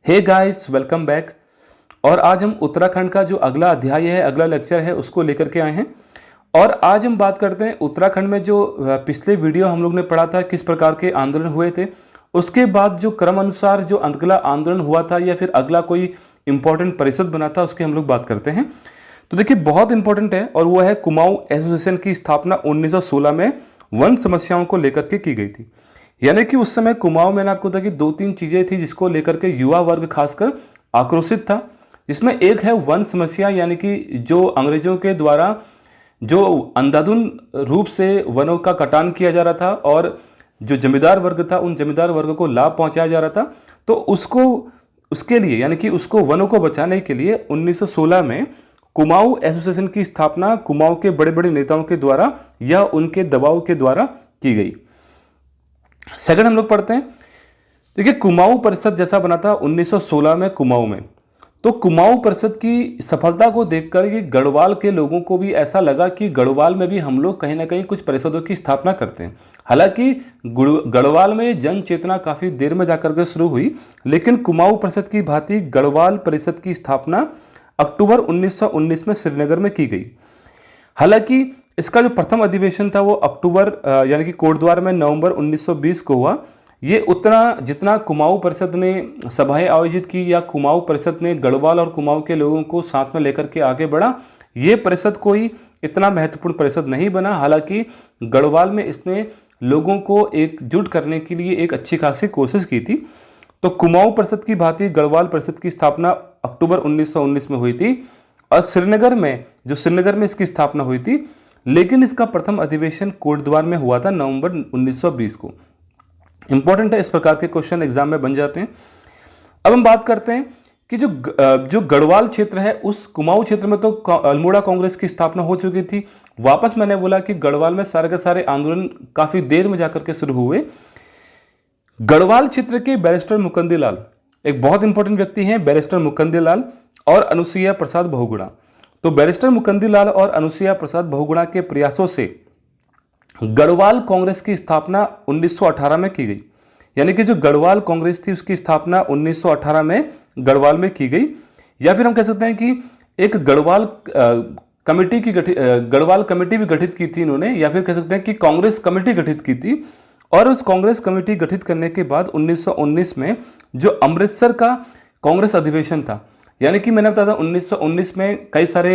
Hey guys, welcome back. और आज हम उत्तराखंड का जो अगला अध्याय है, अगला लेक्चर है, उसको लेकर के आए हैं। और आज हम बात करते हैं उत्तराखंड में जो पिछले वीडियो हम लोग ने पढ़ा था, किस प्रकार के आंदोलन हुए थे, उसके बाद जो क्रम अनुसार जो अगला आंदोलन हुआ था या फिर अगला कोई इंपॉर्टेंट परिषद बना था, उसकी हम लोग बात करते हैं। तो देखिए, बहुत इंपॉर्टेंट है और वो है कुमाऊं एसोसिएशन की स्थापना 1916 में वन समस्याओं को लेकर के की गई थी। यानी कि उस समय कुमाऊं में, आपको था कि दो तीन चीजें थी जिसको लेकर के युवा वर्ग खासकर आक्रोशित था, जिसमें एक है वन समस्या, यानी कि जो अंग्रेजों के द्वारा जो अंधाधुंध रूप से वनों का कटान किया जा रहा था और जो जमींदार वर्ग था, उन जमींदार वर्ग को लाभ पहुंचाया जा रहा था। तो उसके लिए, यानी कि उसको वनों को बचाने के लिए 1916 में कुमाऊं एसोसिएशन की स्थापना कुमाऊं के बड़े बड़े नेताओं के द्वारा या उनके दबाव के द्वारा की गई। सेकंड हम लोग पढ़ते हैं। देखिए, कुमाऊं परिषद जैसा बना था 1916 में कुमाऊं में, तो कुमाऊं परिषद की सफलता को देखकर ये गढ़वाल के लोगों को भी ऐसा लगा कि गढ़वाल में भी हम लोग कहीं ना कहीं कुछ परिषदों की स्थापना करते हैं। हालांकि गढ़वाल में जन चेतना काफी देर में जाकर के शुरू हुई, लेकिन कुमाऊं परिषद की भांति गढ़वाल परिषद की स्थापना अक्टूबर 1919 में श्रीनगर में की गई। हालांकि इसका जो प्रथम अधिवेशन था वो अक्टूबर यानी कि कोटद्वार में नवंबर 1920 को हुआ। ये उतना जितना कुमाऊं परिषद ने सभाएं आयोजित की या कुमाऊं परिषद ने गढ़वाल और कुमाऊं के लोगों को साथ में लेकर के आगे बढ़ा, ये परिषद कोई इतना महत्वपूर्ण परिषद नहीं बना। हालांकि गढ़वाल में इसने लोगों को एकजुट करने के लिए एक अच्छी खासी कोशिश की थी। तो कुमाऊं परिषद की भांति गढ़वाल परिषद की स्थापना अक्टूबर 1919 में हुई थी और श्रीनगर में इसकी स्थापना हुई थी, लेकिन इसका प्रथम अधिवेशन कोटद्वार में हुआ था नवंबर 1920 को। इंपॉर्टेंट है, इस प्रकार के क्वेश्चन एग्जाम में बन जाते हैं। अब हम बात करते हैं कि जो गढ़वाल क्षेत्र है, उस कुमाऊं क्षेत्र में तो अल्मोड़ा कांग्रेस की स्थापना हो चुकी थी। वापस मैंने बोला कि गढ़वाल में सारे के सारे आंदोलन काफी देर में जाकर के शुरू हुए। गढ़वाल क्षेत्र के बैरिस्टर मुकुंदी लाल एक बहुत इंपॉर्टेंट व्यक्ति हैं, बैरिस्टर मुकुंदी लाल और अनुसुईया प्रसाद बहुगुणा। तो बैरिस्टर मुकुंदी लाल और अनुसुईया प्रसाद बहुगुणा के प्रयासों से गढ़वाल कांग्रेस की स्थापना 1918 में की गई। यानी कि जो गढ़वाल कांग्रेस थी उसकी स्थापना 1918 में गढ़वाल में की गई, या फिर हम कह सकते हैं कि एक गढ़वाल कमेटी भी गठित की थी इन्होंने, या फिर कह सकते हैं कि कांग्रेस कमेटी गठित की थी। और उस कांग्रेस कमेटी गठित करने के बाद 1919 में जो अमृतसर का कांग्रेस अधिवेशन था, यानी कि मैंने बताया था 1919 में कई सारे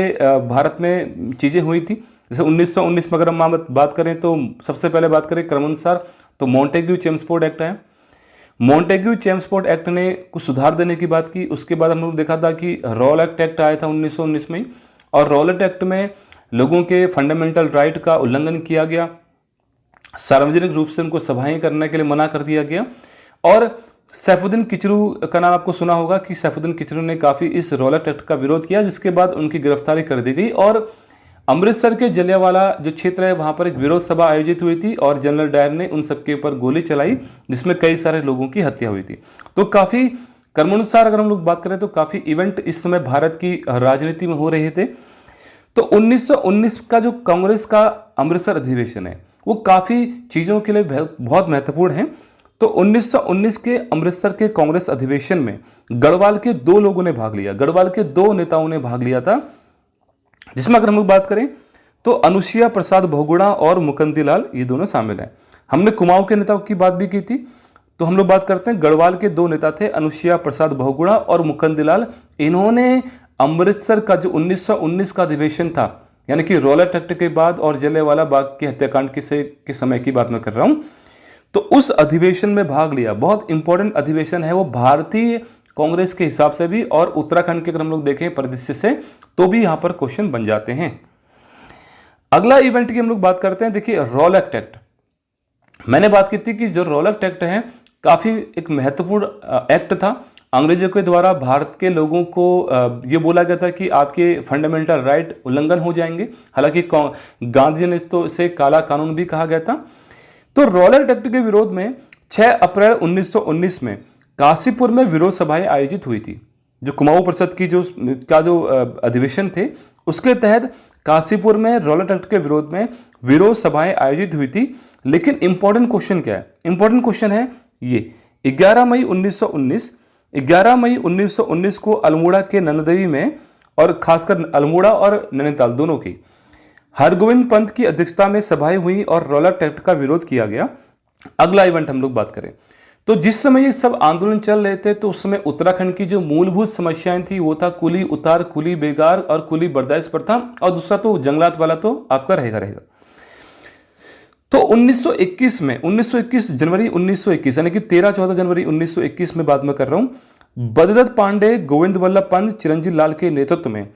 भारत में चीजें हुई थी। जैसे 1919 में अगर हम बात करें तो सबसे पहले बात करें क्रमानुसार, तो मॉन्टेग्यू चेम्सफोर्ड एक्ट आया। मॉन्टेग्यू चेम्सफोर्ड एक्ट ने कुछ सुधार देने की बात की। उसके बाद हम लोग देखा था कि रॉलेट एक्ट आया था 1919 में, और रॉलेट एक्ट में लोगों के फंडामेंटल राइट का उल्लंघन किया गया, सार्वजनिक रूप से उनको सभाएं करने के लिए मना कर दिया गया। और सैफुद्दीन किचलू का नाम आपको सुना होगा कि सैफुद्दीन किचलू ने काफ़ी इस रॉलेट एक्ट का विरोध किया, जिसके बाद उनकी गिरफ्तारी कर दी गई। और अमृतसर के जलियांवाला जो क्षेत्र है वहाँ पर एक विरोध सभा आयोजित हुई थी और जनरल डायर ने उन सबके ऊपर गोली चलाई, जिसमें कई सारे लोगों की हत्या हुई थी। तो काफ़ी क्रमानुसार अगर हम लोग बात करें तो काफ़ी इवेंट इस समय भारत की राजनीति में हो रहे थे। तो 1919 का जो कांग्रेस का अमृतसर अधिवेशन है वो काफ़ी चीज़ों के लिए बहुत महत्वपूर्ण है। तो 1919 के अमृतसर के कांग्रेस अधिवेशन में गढ़वाल के दो लोगों ने भाग लिया, गढ़वाल के दो नेताओं ने भाग लिया था, जिसमें अगर हम लोग बात करें तो अनुसुईया प्रसाद बहुगुणा और मुकुंदी लाल, ये दोनों शामिल हैं। हमने कुमाऊं के नेताओं की बात भी की थी, तो हम लोग बात करते हैं गढ़वाल के दो नेता थे, अनुसुईया प्रसाद बहुगुणा और मुकुंदी लाल। इन्होंने अमृतसर का जो 1919 का अधिवेशन था, यानी कि रॉलेट एक्ट के बाद और जलियांवाला बाग के हत्याकांड के समय की बात मैं कर रहा हूं, तो उस अधिवेशन में भाग लिया। बहुत इंपॉर्टेंट अधिवेशन है वो, भारतीय कांग्रेस के हिसाब से भी और उत्तराखंड के अगर हम लोग देखें परिदृश्य से तो भी यहां पर क्वेश्चन बन जाते हैं। अगला इवेंट की हम लोग बात करते हैं। देखिए, रॉलेट एक्ट, मैंने बात की थी कि जो रॉलेट एक्ट है काफी एक महत्वपूर्ण एक्ट था। अंग्रेजों के द्वारा भारत के लोगों को ये बोला गया था कि आपके फंडामेंटल राइट उल्लंघन हो जाएंगे। हालांकि गांधी ने तो इसे काला कानून भी कहा गया था। तो रॉलेट एक्ट के विरोध में 6 अप्रैल 1919 में काशीपुर में विरोध सभाएं आयोजित हुई थी। जो कुमाऊं परिषद की जो अधिवेशन थे उसके तहत काशीपुर में रॉलेट एक्ट के विरोध में विरोध सभाएं आयोजित हुई थी। लेकिन इंपॉर्टेंट क्वेश्चन क्या है? इंपॉर्टेंट क्वेश्चन है ये, 11 मई 1919 11 मई 1919 को अल्मोड़ा के नंददेवी में, और खासकर अल्मोड़ा और नैनीताल दोनों की, हरगोविंद पंत की अध्यक्षता में सभाएं हुई और रौलट एक्ट का विरोध किया गया। अगला इवेंट हम लोग बात करें तो जिस समय ये सब आंदोलन चल रहे थे तो उस समय उत्तराखंड की जो मूलभूत समस्याएं थी वो था कुली उतार, कुली बेगार और कुली बर्दाश्त प्रथा, और दूसरा तो जंगलात वाला तो आपका रहेगा। तो 1921 में 1921 जनवरी 1921 यानी कि 13-14 जनवरी 1921 में बात मैं कर रहा हूं, बद्रीदत्त पांडे, गोविंद वल्लभ पंत, चिरंजीव लाल के नेतृत्व में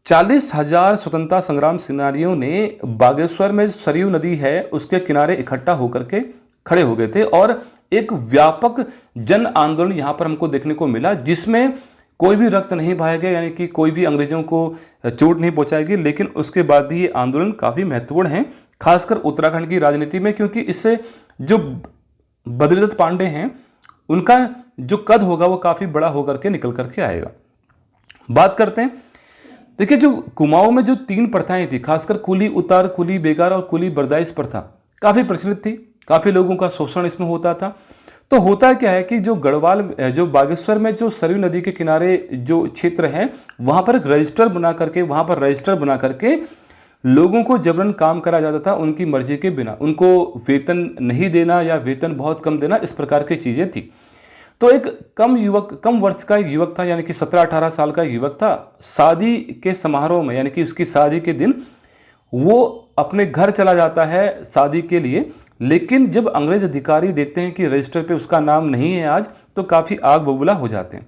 40,000 स्वतंत्रता संग्राम सेनानियों ने बागेश्वर में सरयू नदी है उसके किनारे इकट्ठा होकर के खड़े हो गए थे, और एक व्यापक जन आंदोलन यहां पर हमको देखने को मिला, जिसमें कोई भी रक्त नहीं बहाया गया, यानी कि कोई भी अंग्रेजों को चोट नहीं पहुंचाएगी। लेकिन उसके बाद भी ये आंदोलन काफी महत्वपूर्ण है, खासकर उत्तराखंड की राजनीति में, क्योंकि इससे जो बद्रीदत्त पांडे हैं उनका जो कद होगा वो काफी बड़ा होकर के निकल करके आएगा। बात करते हैं, देखिए जो कुमाऊं में जो 3 प्रथाएं थी, खासकर कुली उतार, कुली बेगार और कुली बर्दाश्त प्रथा काफी प्रचलित थी, काफी लोगों का शोषण इसमें होता था। तो होता क्या है कि जो गढ़वाल, जो बागेश्वर में जो सरयू नदी के किनारे जो क्षेत्र है वहां पर एक रजिस्टर बना करके लोगों को जबरन काम करा जाता था, उनकी मर्जी के बिना, उनको वेतन नहीं देना या वेतन बहुत कम देना, इस प्रकार की चीजें थी। तो एक कम वर्ष का एक युवक था, यानी कि 17-18 साल का युवक था, शादी के समारोह में, यानी कि उसकी शादी के दिन वो अपने घर चला जाता है शादी के लिए, लेकिन जब अंग्रेज अधिकारी देखते हैं कि रजिस्टर पे उसका नाम नहीं है आज, तो काफी आग बबूला हो जाते हैं।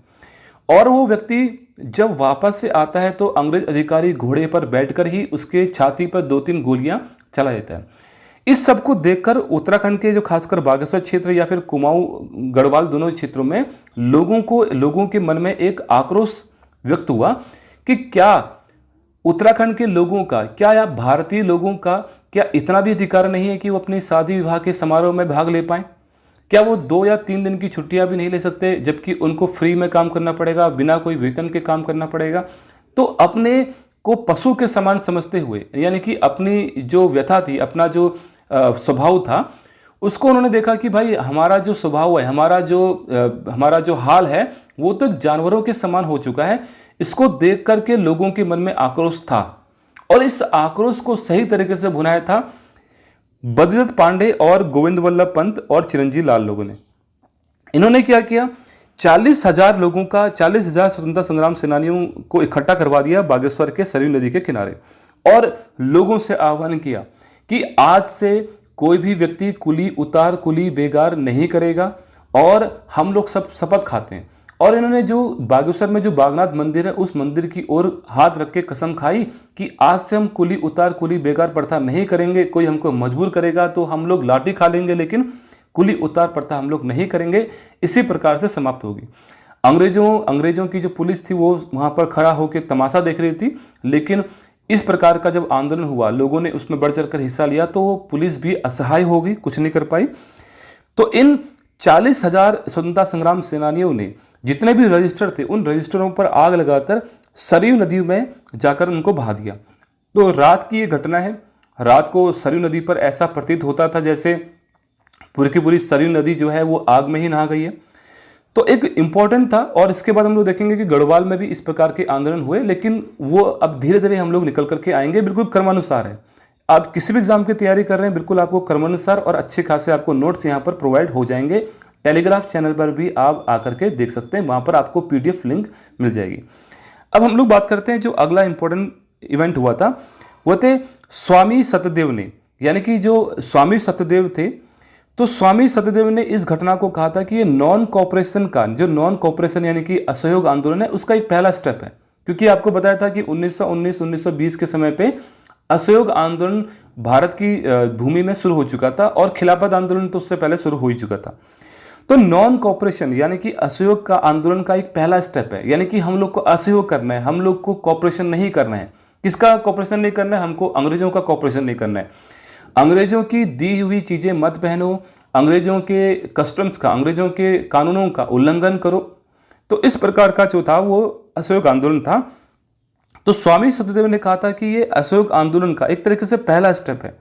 और वो व्यक्ति जब वापस से आता है तो अंग्रेज अधिकारी घोड़े पर बैठकर ही उसके छाती पर 2-3 गोलियां चला देता है। इस सब को देखकर उत्तराखंड के जो खासकर बागेश्वर क्षेत्र या फिर कुमाऊं गढ़वाल दोनों क्षेत्रों में लोगों के मन में एक आक्रोश व्यक्त हुआ कि क्या उत्तराखंड के लोगों का, क्या या भारतीय लोगों का क्या इतना भी अधिकार नहीं है कि वो अपनी शादी विवाह के समारोह में भाग ले पाए? क्या वो 2 या 3 दिन की छुट्टियां भी नहीं ले सकते, जबकि उनको फ्री में काम करना पड़ेगा, बिना कोई वेतन के काम करना पड़ेगा? तो अपने को पशु के समान समझते हुए, यानी कि अपनी जो व्यथा थी, अपना जो स्वभाव था, उसको उन्होंने देखा कि भाई हमारा जो स्वभाव है, हमारा जो हाल है वो तो जानवरों के समान हो चुका है। इसको देख करके लोगों के मन में आक्रोश था, और इस आक्रोश को सही तरीके से भुनाया था बद्रीदत्त पांडे और गोविंद वल्लभ पंत और चिरंजीव लाल लोगों ने। इन्होंने क्या किया, 40,000 लोगों का, 40,000 स्वतंत्रता संग्राम सेनानियों को इकट्ठा करवा दिया बागेश्वर के सरयू नदी के किनारे, और लोगों से आह्वान किया कि आज से कोई भी व्यक्ति कुली उतार, कुली बेगार नहीं करेगा, और हम लोग सब शपथ खाते हैं। और इन्होंने जो बागेश्वर में जो बागनाथ मंदिर है उस मंदिर की ओर हाथ रख के कसम खाई कि आज से हम कुली उतार, कुली बेगार प्रथा नहीं करेंगे, कोई हमको मजबूर करेगा तो हम लोग लाठी खा लेंगे, लेकिन कुली उतार प्रथा हम लोग नहीं करेंगे। इसी प्रकार से समाप्त होगी। अंग्रेजों की जो पुलिस थी वो वहां पर खड़ा होकर तमाशा देख रही थी, लेकिन इस प्रकार का जब आंदोलन हुआ, लोगों ने उसमें बढ़ चढ़कर हिस्सा लिया, तो पुलिस भी असहाय हो गई, कुछ नहीं कर पाई। तो इन 40,000 स्वतंत्रता संग्राम सेनानियों ने जितने भी रजिस्टर थे उन रजिस्टरों पर आग लगाकर सरयू नदी में जाकर उनको बहा दिया। तो रात की ये घटना है। रात को सरयू नदी पर ऐसा प्रतीत होता था जैसे पूरी की पूरी सरयू नदी जो है वो आग में ही नहा गई है। तो एक इम्पॉर्टेंट था। और इसके बाद हम लोग देखेंगे कि गढ़वाल में भी इस प्रकार के आंदोलन हुए, लेकिन वो अब धीरे धीरे हम लोग निकल करके आएंगे। बिल्कुल क्रमानुसार है। आप किसी भी एग्जाम की तैयारी कर रहे हैं, बिल्कुल आपको क्रमानुसार और अच्छे खासे आपको नोट्स यहाँ पर प्रोवाइड हो जाएंगे। टेलीग्राफ चैनल पर भी आप आकर के देख सकते हैं, वहाँ पर आपको PDF लिंक मिल जाएगी। अब हम लोग बात करते हैं जो अगला इंपॉर्टेंट इवेंट हुआ था, वो थे स्वामी सत्यदेव ने, यानी कि जो स्वामी सत्यदेव थे, तो स्वामी सत्यदेव ने इस घटना को कहा था कि ये नॉन कॉपरेशन यानी कि असहयोग आंदोलन है, उसका एक पहला स्टेप है। क्योंकि आपको बताया था कि 1919-1920 के समय पे असहयोग आंदोलन भारत की भूमि में शुरू हो चुका था और खिलाफत आंदोलन तो उससे पहले शुरू हो ही चुका था। तो नॉन कॉपरेशन यानी कि असहयोग का आंदोलन का एक पहला स्टेप है, यानी कि हम लोग को असहयोग करना है, हम लोग को कॉपरेशन नहीं करना है। किसका कॉपरेशन नहीं करना है? हमको अंग्रेजों का कॉपरेशन नहीं करना है। अंग्रेजों की दी हुई चीजें मत पहनो, अंग्रेजों के कस्टम्स का, अंग्रेजों के कानूनों का उल्लंघन करो। तो इस प्रकार का जो था वो असहयोग आंदोलन था। तो स्वामी सत्यदेव ने कहा था कि ये असहयोग आंदोलन का एक तरीके से पहला स्टेप है।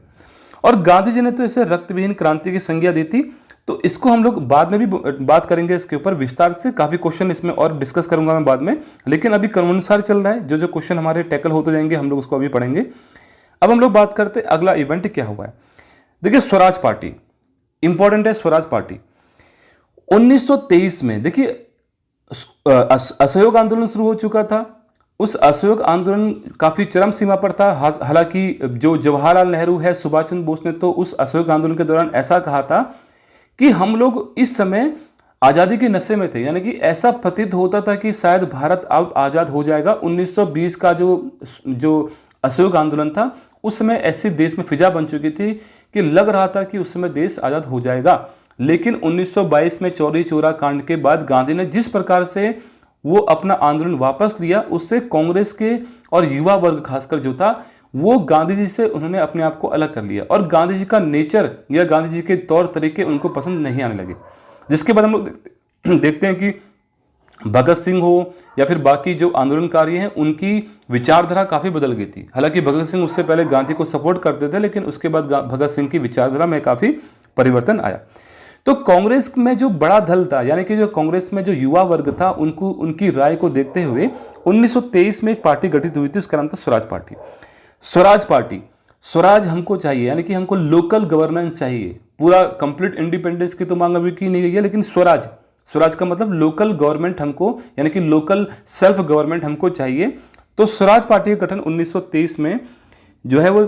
और गांधी जी ने तो इसे रक्तविहीन क्रांति की संज्ञा दी थी, तो इसको हम लोग बाद में भी बात करेंगे इसके ऊपर विस्तार से, काफ़ी क्वेश्चन इसमें और डिस्कस करूंगा मैं बाद में, लेकिन अभी क्रमानुसार चल रहा है, जो जो क्वेश्चन हमारे टैकल होते जाएंगे हम लोग उसको अभी पढ़ेंगे। अब हम लोग बात करते हैं अगला इवेंट क्या हुआ है। देखिए स्वराज पार्टी इंपॉर्टेंट है। स्वराज पार्टी 1923 में, देखिए असहयोग आंदोलन शुरू हो चुका था। उस असहयोग आंदोलन काफी चरम सीमा पर था। हालांकि जो जवाहरलाल नेहरू है, सुभाष चंद्र बोस ने तो उस असहयोग आंदोलन के दौरान ऐसा कहा था कि हम लोग इस समय आज़ादी के नशे में थे, यानी कि ऐसा प्रतीत होता था कि शायद भारत अब आज़ाद हो जाएगा। 1920 का जो असहयोग आंदोलन था उस समय ऐसी देश में फिजा बन चुकी थी कि लग रहा था कि उस समय देश आज़ाद हो जाएगा। लेकिन 1922 में चौरी चौरा कांड के बाद गांधी ने जिस प्रकार से वो अपना आंदोलन वापस लिया, उससे कांग्रेस के और युवा वर्ग खासकर जो था वो गांधी जी से उन्होंने अपने आप को अलग कर लिया और गांधी जी का नेचर या गांधी जी के तौर तरीके उनको पसंद नहीं आने लगे। जिसके बाद हम लोग देखते हैं कि भगत सिंह हो या फिर बाकी जो आंदोलनकारी हैं उनकी विचारधारा काफ़ी बदल गई थी। हालांकि भगत सिंह उससे पहले गांधी को सपोर्ट करते थे, लेकिन उसके बाद भगत सिंह की विचारधारा में काफ़ी परिवर्तन आया। तो कांग्रेस में जो बड़ा दल था, यानी कि जो कांग्रेस में जो युवा वर्ग था, उनको उनकी राय को देखते हुए 1923 में एक पार्टी गठित हुई थी, उसका नाम था स्वराज पार्टी। स्वराज पार्टी, स्वराज हमको चाहिए, यानी कि हमको लोकल गवर्नेंस चाहिए। पूरा कंप्लीट इंडिपेंडेंस की तो मांग अभी की नहीं गई है, लेकिन स्वराज, स्वराज का मतलब लोकल गवर्नमेंट हमको, यानी कि लोकल सेल्फ गवर्नमेंट हमको चाहिए। तो स्वराज पार्टी का गठन 1923 में जो है वो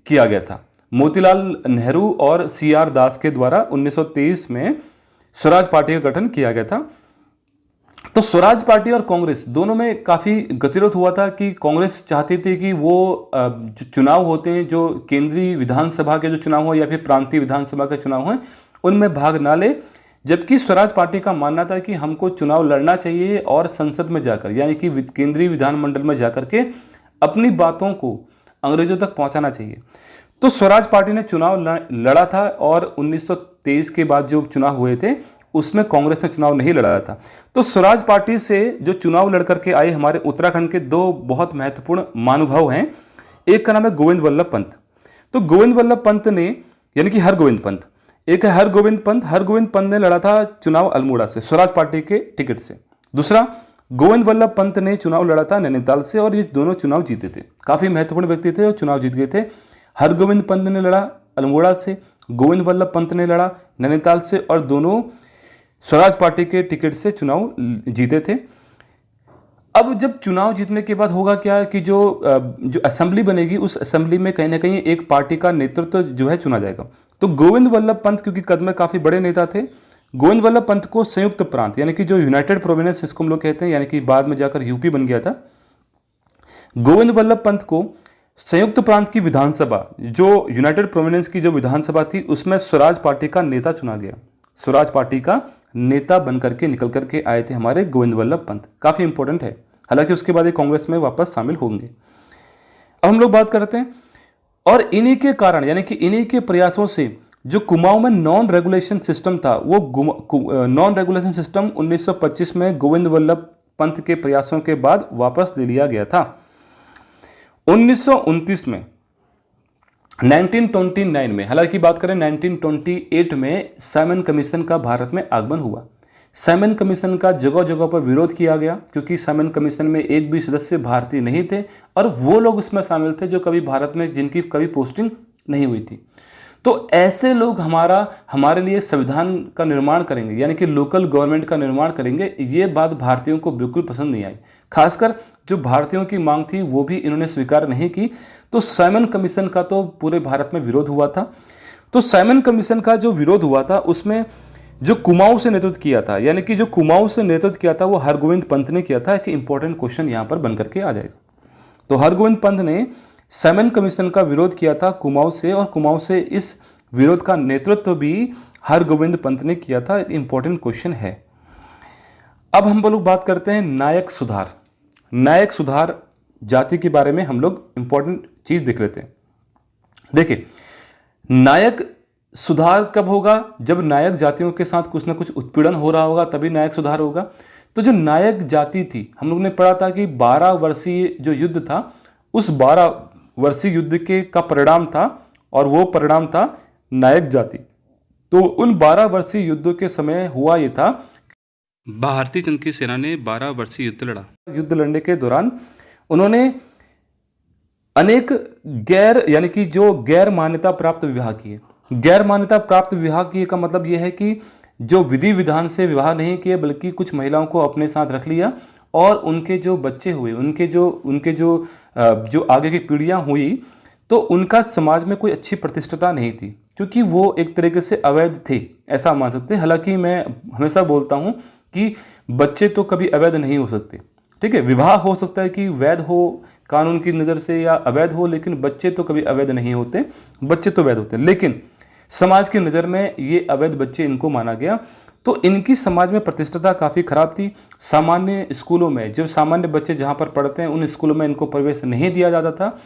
किया गया था। मोतीलाल नेहरू और CR दास के द्वारा 1923 में स्वराज पार्टी का गठन किया गया था। तो स्वराज पार्टी और कांग्रेस दोनों में काफ़ी गतिरोध हुआ था कि कांग्रेस चाहती थी कि वो जो चुनाव होते हैं, जो केंद्रीय विधानसभा के जो चुनाव हो या फिर प्रांतीय विधानसभा के चुनाव हो, उनमें भाग ना ले, जबकि स्वराज पार्टी का मानना था कि हमको चुनाव लड़ना चाहिए और संसद में जाकर, यानी कि केंद्रीय विधानमंडल में जाकर के अपनी बातों को अंग्रेजों तक पहुंचाना चाहिए। तो स्वराज पार्टी ने चुनाव लड़ा था और 1923 के बाद जो चुनाव हुए थे उसमें कांग्रेस ने चुनाव नहीं लड़ा था। तो स्वराज पार्टी से जो चुनाव लड़ करके आए हमारे उत्तराखंड के दो बहुत महत्वपूर्ण महानुभाव हैं। एक का नाम है गोविंद वल्लभ पंत। तो गोविंद वल्लभ पंत ने, यानी कि हरगोविंद पंत, एक है हरगोविंद पंत। हरगोविंद पंत ने लड़ा था चुनाव अल्मोड़ा से स्वराज पार्टी के टिकट से। दूसरा गोविंद वल्लभ पंत ने चुनाव लड़ा था नैनीताल से और ये दोनों चुनाव जीते थे। काफी महत्वपूर्ण व्यक्ति थे और चुनाव जीत गए थे। हरगोविंद पंत ने लड़ा अल्मोड़ा से, गोविंद वल्लभ पंत ने लड़ा नैनीताल से और दोनों स्वराज पार्टी के टिकट से चुनाव जीते थे। अब जब चुनाव जीतने के बाद होगा क्या कि जो असेंबली बनेगी उस असेंबली में कहीं ना कहीं एक पार्टी का नेतृत्व जो है चुना जाएगा। तो गोविंद वल्लभ पंत क्योंकि कद में काफ़ी बड़े नेता थे, गोविंद वल्लभ पंत को संयुक्त प्रांत, यानी कि जो यूनाइटेड प्रोविंस इसको हम लोग कहते हैं, यानी कि बाद में जाकर यूपी बन गया था, गोविंद वल्लभ पंत को संयुक्त प्रांत की विधानसभा, जो यूनाइटेड प्रोविंस की जो विधानसभा थी, उसमें स्वराज पार्टी का नेता चुना गया। स्वराज पार्टी का नेता बनकर के निकल करके आए थे हमारे गोविंद वल्लभ पंत। काफी इंपॉर्टेंट है। हालांकि उसके बाद ये कांग्रेस में वापस शामिल होंगे। अब हम लोग बात करते हैं, और इन्हीं के कारण, यानी कि इन्हीं के प्रयासों से जो कुमाऊं में नॉन रेगुलेशन सिस्टम था, वो नॉन रेगुलेशन सिस्टम 1925 में गोविंद वल्लभ पंत के प्रयासों के बाद वापस ले लिया गया था। 1929 में 1929 में, हालांकि बात करें 1928 में साइमन कमीशन का भारत में आगमन हुआ। साइमन कमीशन का जगह जगह पर विरोध किया गया क्योंकि साइमन कमीशन में एक भी सदस्य भारतीय नहीं थे और वो लोग उसमें शामिल थे जो कभी भारत में, जिनकी कभी पोस्टिंग नहीं हुई थी। तो ऐसे लोग हमारे लिए संविधान का निर्माण करेंगे, यानी कि लोकल गवर्नमेंट का निर्माण करेंगे, ये बात भारतीयों को बिल्कुल पसंद नहीं आई। खासकर जो भारतीयों की मांग थी वो भी इन्होंने स्वीकार नहीं की। तो साइमन कमीशन का तो पूरे भारत में विरोध हुआ था। तो साइमन कमीशन का जो विरोध हुआ था उसमें जो कुमाऊं से नेतृत्व किया था, यानी कि जो कुमाऊं से नेतृत्व किया था वो हरगोविंद पंत ने किया था। कि इंपॉर्टेंट क्वेश्चन यहाँ पर बनकर के आ जाएगा। तो हरगोविंद पंत ने साइमन कमीशन का विरोध किया था कुमाऊं से, और कुमाऊं से इस विरोध का नेतृत्व भी हरगोविंद पंत ने किया था। इंपॉर्टेंट क्वेश्चन है। अब हम लोग बात करते हैं नायक सुधार। नायक सुधार जाति के बारे में हम लोग इंपॉर्टेंट चीज देख लेते हैं। देखिए, नायक सुधार कब होगा? जब नायक जातियों के साथ कुछ ना कुछ उत्पीड़न हो रहा होगा, तभी नायक सुधार होगा। तो जो नायक जाति थी, हम लोग ने पढ़ा था कि 12 वर्षीय जो युद्ध था, उस 12 वर्षीय युद्ध के का परिणाम था, और वो परिणाम था नायक जाति। तो उन 12 वर्षीय युद्धों के समय हुआ ये था, भारतीय चंद की सेना ने 12 वर्षीय युद्ध लड़ा। युद्ध लड़ने के दौरान उन्होंने अनेक यानी कि जो गैर मान्यता प्राप्त विवाह किए। गैर मान्यता प्राप्त विवाह किए का मतलब यह है कि जो विधि विधान से विवाह नहीं किए, बल्कि कुछ महिलाओं को अपने साथ रख लिया और उनके जो बच्चे हुए, उनके जो आगे की पीढ़ियां हुई, तो उनका समाज में कोई अच्छी प्रतिष्ठता नहीं थी, क्योंकि वो एक तरीके से अवैध थे, ऐसा मान सकते हैं। हालांकि मैं हमेशा बोलता हूं कि बच्चे तो कभी अवैध नहीं हो सकते, ठीक है। विवाह हो सकता है कि वैध हो कानून की नज़र से या अवैध हो, लेकिन बच्चे तो कभी अवैध नहीं होते, बच्चे तो वैध होते हैं। लेकिन समाज की नज़र में ये अवैध बच्चे इनको माना गया, तो इनकी समाज में प्रतिष्ठा काफ़ी खराब थी। सामान्य स्कूलों में, जो सामान्य बच्चे जहाँ पर पढ़ते हैं, उन स्कूलों में इनको प्रवेश नहीं दिया जाता था।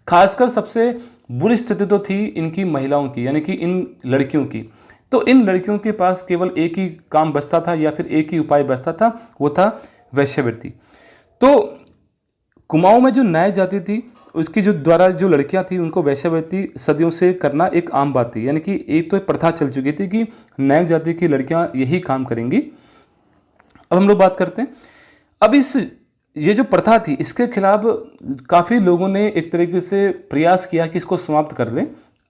खासकर सबसे बुरी स्थिति तो थी इनकी महिलाओं की, यानी कि इन लड़कियों की। तो इन लड़कियों के पास केवल एक ही काम बचता था, या फिर एक ही उपाय बचता था, वो था वेश्यावृत्ति। तो कुमाऊं में जो नायक जाति थी, उसकी जो द्वारा जो लड़कियां थी, उनको वेश्यावृत्ति सदियों से करना एक आम बात थी, यानी कि एक तो प्रथा चल चुकी थी कि नायक जाति की लड़कियां यही काम करेंगी। अब हम लोग बात करते हैं, अब ये जो प्रथा थी, इसके खिलाफ काफ़ी लोगों ने एक तरीके से प्रयास किया कि इसको समाप्त कर लें।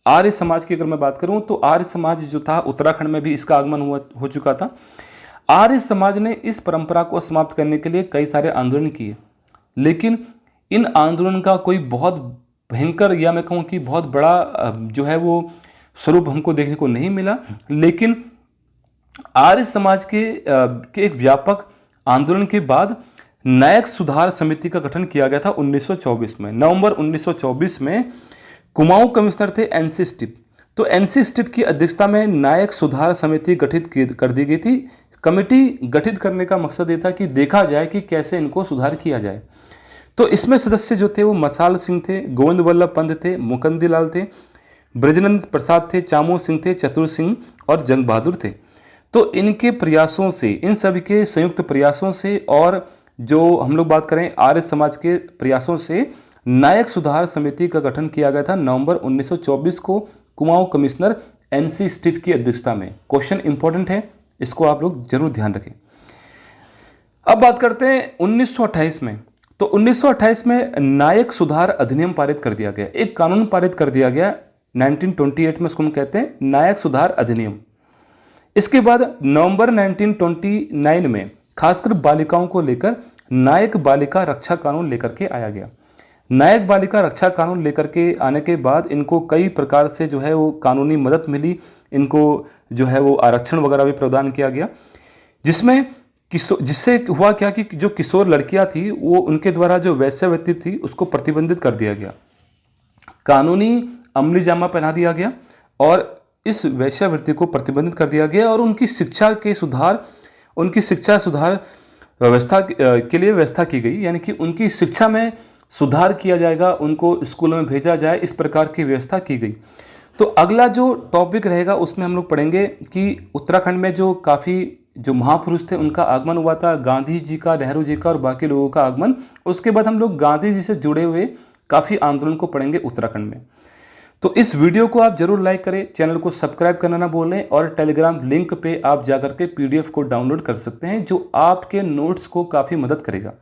आर्य समाज की अगर मैं बात करूं, तो आर्य समाज जो था, उत्तराखंड में भी इसका आगमन हो चुका था। आर्य समाज ने इस परंपरा को समाप्त करने के लिए कई सारे आंदोलन किए, लेकिन इन आंदोलन का कोई बहुत भयंकर, या मैं कहूँ कि बहुत बड़ा जो है वो स्वरूप हमको देखने को नहीं मिला। लेकिन आर्य समाज के एक व्यापक आंदोलन के बाद नायक सुधार समिति का गठन किया गया था 1924 में। नवंबर 1924 में कुमाऊं कमिश्नर थे एनसी स्टिप। तो एनसी स्टिप की अध्यक्षता में नायक सुधार समिति गठित कर दी गई थी। कमेटी गठित करने का मकसद ये था कि देखा जाए कि कैसे इनको सुधार किया जाए। तो इसमें सदस्य जो थे वो मसाल सिंह थे, गोविंद वल्लभ पंत थे, मुकंदीलाल थे, ब्रजनंद प्रसाद थे, चामू सिंह थे, चतुर सिंह और जंग बहादुर थे। तो इनके प्रयासों से, इन सभी के संयुक्त प्रयासों से, और जो हम लोग बात करें आर्य समाज के प्रयासों से, नायक सुधार समिति का गठन किया गया था नवंबर 1924 को कुमाऊं कमिश्नर एनसी स्टिप की अध्यक्षता में। क्वेश्चन इंपॉर्टेंट है, इसको आप लोग जरूर ध्यान रखें। अब बात करते हैं 1928 में। तो 1928 में नायक सुधार अधिनियम पारित कर दिया गया, एक कानून पारित कर दिया गया 1928 में, इसको हम कहते हैं नायक सुधार अधिनियम। इसके बाद नवंबर 1929 में खासकर बालिकाओं को लेकर नायक बालिका रक्षा कानून लेकर के आया गया। नायक बालिका रक्षा कानून लेकर के आने के बाद इनको कई प्रकार से जो है वो कानूनी मदद मिली, इनको जो है वो आरक्षण वगैरह भी प्रदान किया गया, जिससे हुआ क्या कि जो किशोर लड़कियां थी, वो उनके द्वारा जो वेश्यावृत्ति थी उसको प्रतिबंधित कर दिया गया, कानूनी अमली जामा पहना दिया गया और इस वेश्यावृत्ति को प्रतिबंधित कर दिया गया। और उनकी शिक्षा सुधार व्यवस्था के लिए व्यवस्था की गई, यानी कि उनकी शिक्षा में सुधार किया जाएगा, उनको स्कूलों में भेजा जाए, इस प्रकार की व्यवस्था की गई। तो अगला जो टॉपिक रहेगा उसमें हम लोग पढ़ेंगे कि उत्तराखंड में जो महापुरुष थे उनका आगमन हुआ था, गांधी जी का, नेहरू जी का और बाकी लोगों का आगमन। उसके बाद हम लोग गांधी जी से जुड़े हुए काफ़ी आंदोलन को पढ़ेंगे उत्तराखंड में। तो इस वीडियो को आप जरूर लाइक करें, चैनल को सब्सक्राइब करना ना भूलें, और टेलीग्राम लिंक पे आप जाकर के PDF को डाउनलोड कर सकते हैं, जो आपके नोट्स को काफ़ी मदद करेगा।